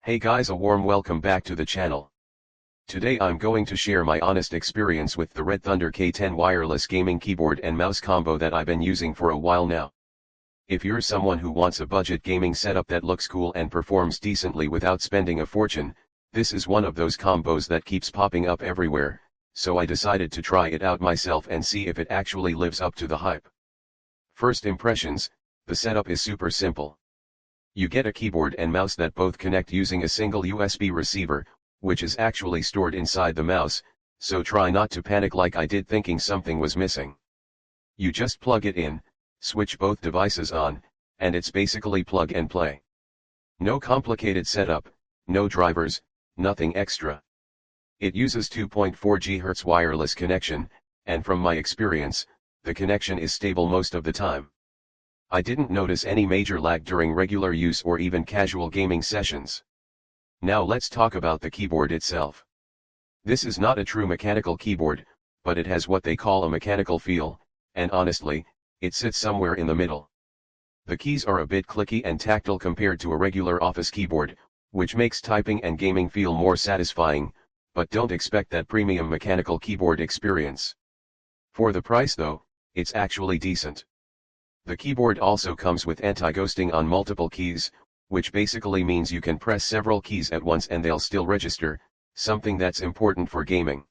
Hey guys, a warm welcome back to the channel. Today I'm going to share my honest experience with the RedThunder K10 wireless gaming keyboard and mouse combo that I've been using for a while now. If you're someone who wants a budget gaming setup that looks cool and performs decently without spending a fortune, this is one of those combos that keeps popping up everywhere, so I decided to try it out myself and see if it actually lives up to the hype. First impressions, the setup is super simple. You get a keyboard and mouse that both connect using a single USB receiver, which is actually stored inside the mouse, so try not to panic like I did thinking something was missing. You just plug it in, switch both devices on, and it's basically plug and play. No complicated setup, no drivers, nothing extra. It uses 2.4 GHz wireless connection, and from my experience, the connection is stable most of the time. I didn't notice any major lag during regular use or even casual gaming sessions. Now let's talk about the keyboard itself. This is not a true mechanical keyboard, but it has what they call a mechanical feel, and honestly, it sits somewhere in the middle. The keys are a bit clicky and tactile compared to a regular office keyboard, which makes typing and gaming feel more satisfying, but don't expect that premium mechanical keyboard experience. For the price though, it's actually decent. The keyboard also comes with anti-ghosting on multiple keys, which basically means you can press several keys at once and they'll still register, something that's important for gaming.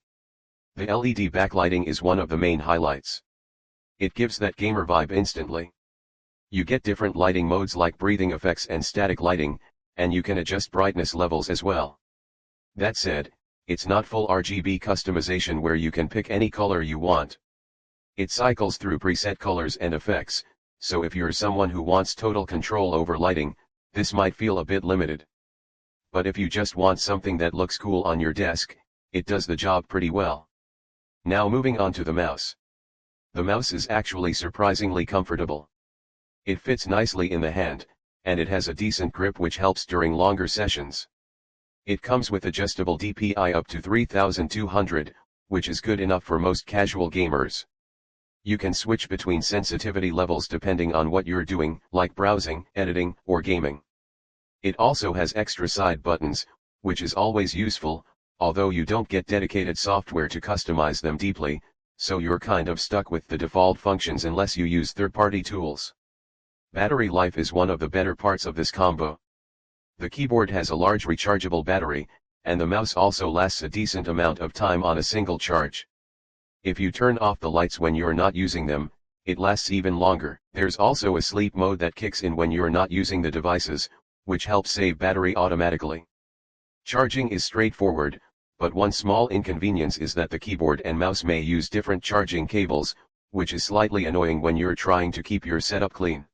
The LED backlighting is one of the main highlights. It gives that gamer vibe instantly. You get different lighting modes like breathing effects and static lighting, and you can adjust brightness levels as well. That said, it's not full RGB customization where you can pick any color you want. It cycles through preset colors and effects, so if you're someone who wants total control over lighting, this might feel a bit limited. But if you just want something that looks cool on your desk, it does the job pretty well. Now moving on to the mouse. The mouse is actually surprisingly comfortable. It fits nicely in the hand, and it has a decent grip which helps during longer sessions. It comes with adjustable DPI up to 3200, which is good enough for most casual gamers. You can switch between sensitivity levels depending on what you're doing, like browsing, editing, or gaming. It also has extra side buttons, which is always useful, although you don't get dedicated software to customize them deeply, so you're kind of stuck with the default functions unless you use third-party tools. Battery life is one of the better parts of this combo. The keyboard has a large rechargeable battery, and the mouse also lasts a decent amount of time on a single charge. If you turn off the lights when you're not using them, it lasts even longer. There's also a sleep mode that kicks in when you're not using the devices, which helps save battery automatically. Charging is straightforward, but one small inconvenience is that the keyboard and mouse may use different charging cables, which is slightly annoying when you're trying to keep your setup clean.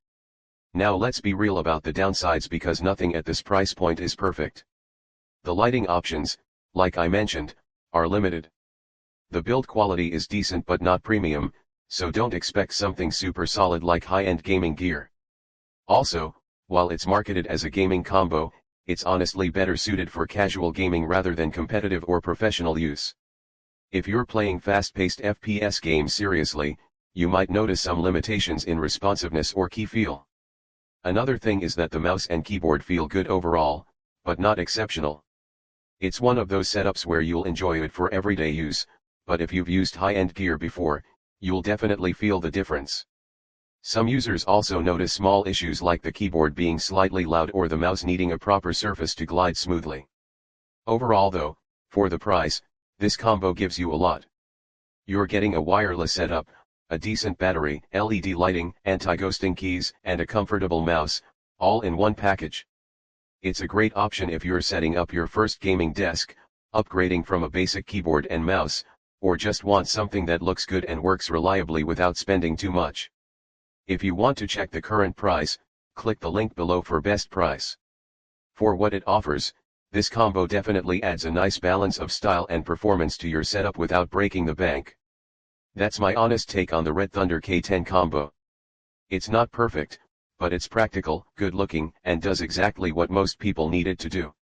Now let's be real about the downsides because nothing at this price point is perfect. The lighting options, like I mentioned, are limited. The build quality is decent but not premium, so don't expect something super solid like high-end gaming gear. Also, while it's marketed as a gaming combo, it's honestly better suited for casual gaming rather than competitive or professional use. If you're playing fast-paced FPS games seriously, you might notice some limitations in responsiveness or key feel. Another thing is that the mouse and keyboard feel good overall, but not exceptional. It's one of those setups where you'll enjoy it for everyday use, but if you've used high-end gear before, you'll definitely feel the difference. Some users also notice small issues like the keyboard being slightly loud or the mouse needing a proper surface to glide smoothly. Overall though, for the price, this combo gives you a lot. You're getting a wireless setup, a decent battery, LED lighting, anti-ghosting keys, and a comfortable mouse, all in one package. It's a great option if you're setting up your first gaming desk, upgrading from a basic keyboard and mouse, or just want something that looks good and works reliably without spending too much. If you want to check the current price, click the link below for best price. For what it offers, this combo definitely adds a nice balance of style and performance to your setup without breaking the bank. That's my honest take on the RedThunder K10 combo. It's not perfect, but it's practical, good looking, and does exactly what most people need it to do.